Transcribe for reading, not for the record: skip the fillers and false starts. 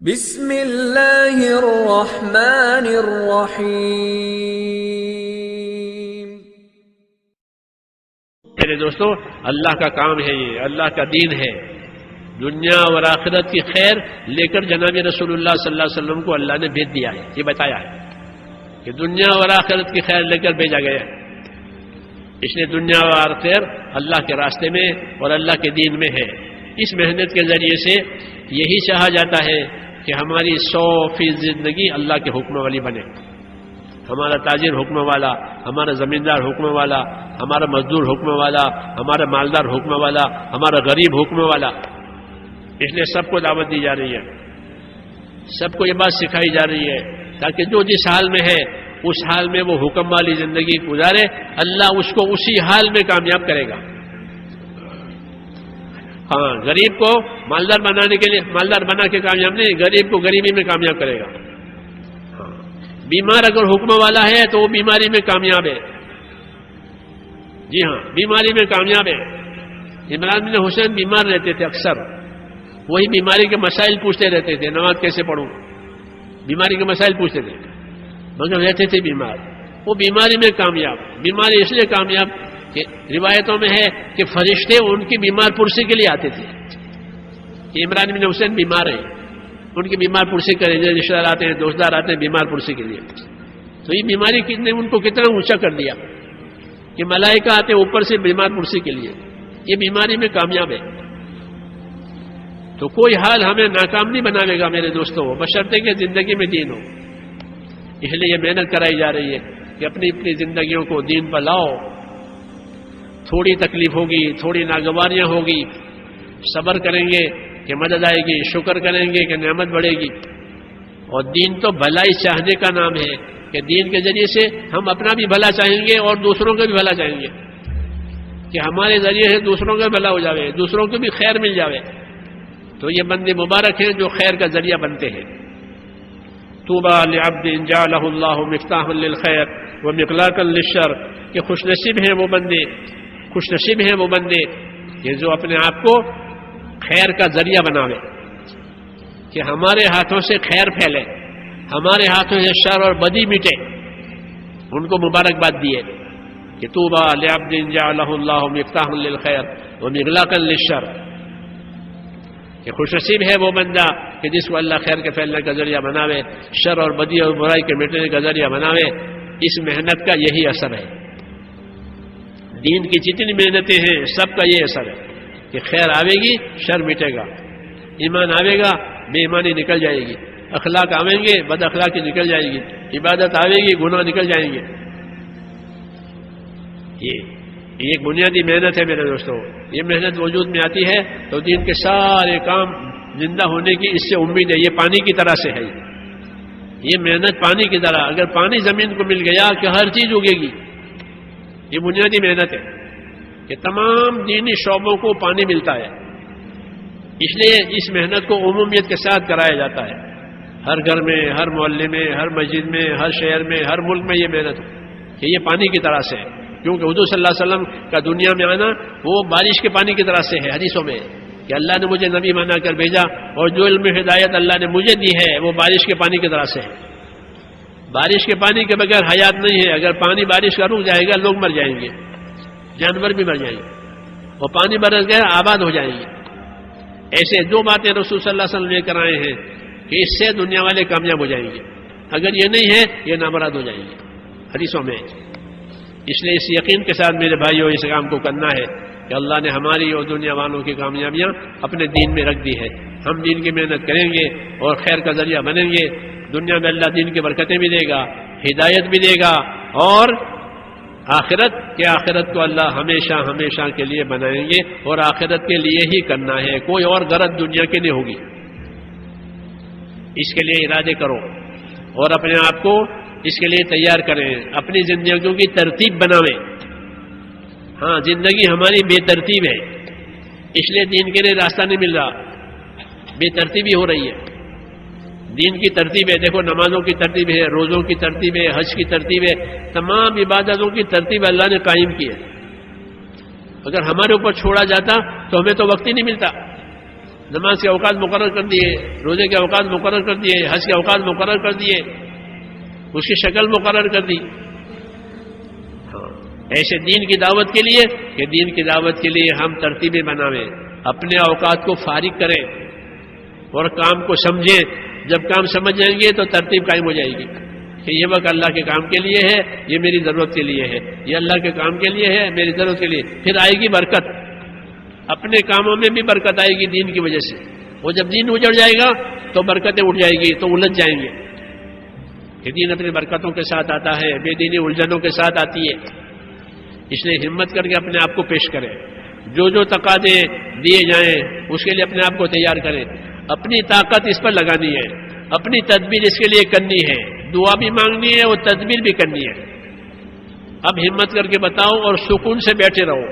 بسم اللہ الرحمن الرحیم۔ میرے دوستو، اللہ کا کام ہے، یہ اللہ کا دین ہے۔ دنیا اور آخرت کی خیر لے کر جناب رسول اللہ صلی اللہ علیہ وسلم کو اللہ نے بھیج دیا ہے، یہ بتایا ہے کہ دنیا اور آخرت کی خیر لے کر بھیجا گیا ہے۔ اس لیے دنیا اور خیر اللہ کے راستے میں اور اللہ کے دین میں ہے۔ اس محنت کے ذریعے سے یہی چاہا جاتا ہے کہ ہماری 100% زندگی اللہ کے حکم والی بنے۔ ہمارا تاجر حکم والا، ہمارا زمیندار حکم والا، ہمارا مزدور حکم والا، ہمارا مالدار حکم والا، ہمارا غریب حکم والا۔ اس لیے سب کو دعوت دی جا رہی ہے، سب کو یہ بات سکھائی جا رہی ہے تاکہ جو جس حال میں ہے اس حال میں وہ حکم والی زندگی گزارے، اللہ اس کو اسی حال میں کامیاب کرے گا۔ ہاں، غریب کو مالدار بنانے کے لیے مالدار بنا کے کامیاب نہیں، غریب کو غریبی میں کامیاب کرے گا۔ ہاں، بیمار اگر حکم والا ہے تو وہ بیماری میں کامیاب ہے۔ جی ہاں، بیماری میں کامیاب ہے۔ عمران بن حسین بیمار رہتے تھے، اکثر وہی بیماری کے مسائل پوچھتے رہتے تھے، نماز کیسے پڑھوں، بیماری کے مسائل پوچھتے تھے، مگر رہتے تھے بیمار۔ وہ بیماری میں کامیاب، بیماری اس لیے کامیاب کہ روایتوں میں ہے کہ فرشتے ان کی بیمار پرسی کے لیے آتے تھے کہ عمران بن حسین بیمار ہیں، ان کی بیمار پرسی کریں، رشتہ دار آتے ہیں، دوستدار آتے ہیں بیمار پرسی کے لیے۔ تو یہ بیماری نے ان کو کتنا اونچا کر دیا کہ ملائکہ آتے ہیں اوپر سے بیمار پرسی کے لیے۔ یہ بیماری میں کامیاب ہے۔ تو کوئی حال ہمیں ناکام نہیں بناوے گا میرے دوستوں، بشرطے کہ زندگی میں دین ہو۔ اس لیے یہ محنت کرائی جا رہی ہے کہ اپنی اپنی زندگیوں کو دین پر لاؤ۔ تھوڑی تکلیف ہوگی، تھوڑی ناگواریاں ہوگی، صبر کریں گے کہ مدد آئے گی، شکر کریں گے کہ نعمت بڑھے گی۔ اور دین تو بھلائی چاہنے کا نام ہے کہ دین کے ذریعے سے ہم اپنا بھی بھلا چاہیں گے اور دوسروں کا بھی بھلا چاہیں گے کہ ہمارے ذریعے سے دوسروں کا بھلا ہو جاوے، دوسروں کو بھی خیر مل جاوے۔ تو یہ بندے مبارک ہیں جو خیر کا ذریعہ بنتے ہیں۔ طوبی لعبد جعلہ اللہ مفتاحا للخیر ومغلاقا للشر، کہ خوش نصیب ہیں وہ بندے، خوش نصیب ہیں وہ بندے کہ جو اپنے آپ کو خیر کا ذریعہ بناوے، کہ ہمارے ہاتھوں سے خیر پھیلے، ہمارے ہاتھوں سے شر اور بدی مٹے۔ ان کو مبارکباد دیے کہ طوبی لعبد جعلہ اللہ مفتاحا للخیر ومغلاقا للشر، کہ خوش نصیب ہے وہ بندہ کہ جس کو اللہ خیر کے پھیلنے کا ذریعہ بناوے، شر اور بدی اور برائی کے مٹنے کا ذریعہ بناوے۔ اس محنت کا یہی اثر ہے، دین کی جتنی محنتیں ہیں سب کا یہ اثر ہے کہ خیر آئے گی، شر مٹے گا، ایمان آئے گا، بے ایمانی نکل جائے گی، اخلاق آئیں گے، بد اخلاقی نکل جائے گی، عبادت آئے گی، گناہ نکل جائیں گے۔ یہ ایک بنیادی محنت ہے میرے دوستوں۔ یہ محنت وجود میں آتی ہے تو دین کے سارے کام زندہ ہونے کی اس سے امید ہے۔ یہ پانی کی طرح سے ہے، یہ محنت پانی کی طرح، اگر پانی زمین کو مل گیا کہ ہر چیز اگے گی۔ یہ بنیادی محنت ہے کہ تمام دینی شعبوں کو پانی ملتا ہے، اس لیے اس محنت کو عمومیت کے ساتھ کرایا جاتا ہے۔ ہر گھر میں، ہر محلے میں، ہر مسجد میں، ہر شہر میں، ہر ملک میں یہ محنت ہے کہ یہ پانی کی طرح سے ہے، کیونکہ حضور صلی اللہ علیہ وسلم کا دنیا میں آنا وہ بارش کے پانی کی طرح سے ہے۔ حدیثوں میں کہ اللہ نے مجھے نبی بنا کر بھیجا اور جو علم ہدایت اللہ نے مجھے دی ہے وہ بارش کے پانی کی طرح سے ہے۔ بارش کے پانی کے بغیر حیات نہیں ہے، اگر پانی بارش کا رک جائے گا لوگ مر جائیں گے، جانور بھی مر جائیں گے، اور پانی برس گیا آباد ہو جائیں گے۔ ایسے دو باتیں رسول صلی اللہ علیہ وسلم لے کر آئے ہیں کہ اس سے دنیا والے کامیاب ہو جائیں گے، اگر یہ نہیں ہے یہ نامراد ہو جائیں گے، حدیثوں میں۔ اس لیے اس یقین کے ساتھ میرے بھائیوں اس کام کو کرنا ہے کہ اللہ نے ہماری اور دنیا والوں کی کامیابیاں اپنے دین میں رکھ دی ہے۔ ہم دین کی محنت کریں گے اور خیر کا ذریعہ بنیں گے، دنیا میں اللہ دین کی برکتیں بھی دے گا، ہدایت بھی دے گا، اور آخرت کو اللہ ہمیشہ ہمیشہ کے لیے بنائیں گے، اور آخرت کے لیے ہی کرنا ہے، کوئی اور غرض دنیا کی نہیں ہوگی۔ اس کے لیے ارادے کرو اور اپنے آپ کو اس کے لیے تیار کریں، اپنی زندگیوں کی ترتیب بناویں۔ ہاں، زندگی ہماری بے ترتیب ہے، اس لیے دین کے لیے راستہ نہیں مل رہا، بے ترتیبی ہو رہی ہے۔ دین کی ترتیب ہے، دیکھو نمازوں کی ترتیب ہے، روزوں کی ترتیب ہے، حج کی ترتیب ہے، تمام عبادتوں کی ترتیب اللہ نے قائم کی ہے۔ اگر ہمارے اوپر چھوڑا جاتا تو ہمیں تو وقت ہی نہیں ملتا، نماز کے اوقات مقرر کر دیے، روزے کے اوقات مقرر کر دیے، حج کے اوقات مقرر کر دیے، اس کی شکل مقرر کر دی. ہاں ایسے دین کی دعوت کے لیے کہ دین کی دعوت کے لیے ہم ترتیبیں بناویں، اپنے اوقات کو فارغ کریں اور کام کو سمجھیں. جب کام سمجھ جائیں گے تو ترتیب قائم ہو جائے گی کہ یہ وقت اللہ کے کام کے لیے ہے، یہ میری ضرورت کے لیے ہے، یہ اللہ کے کام کے لیے ہے، میری ضرورت کے لیے. پھر آئے گی برکت، اپنے کاموں میں بھی برکت آئے گی دین کی وجہ سے. وہ جب دین اجڑ جائے گا تو برکتیں اٹھ جائیں گی، تو الجھ جائیں گے. کہ دین اپنی برکتوں کے ساتھ آتا ہے، بے دینی الجھنوں کے ساتھ آتی ہے. اس لیے ہمت کر کے اپنے آپ کو پیش کریں، جو جو تقاضے دیے جائیں اس کے لیے اپنے آپ کو تیار کریں. اپنی طاقت اس پر لگانی ہے، اپنی تدبیر اس کے لیے کرنی ہے، دعا بھی مانگنی ہے اور تدبیر بھی کرنی ہے. اب ہمت کر کے بتاؤ اور سکون سے بیٹھے رہو.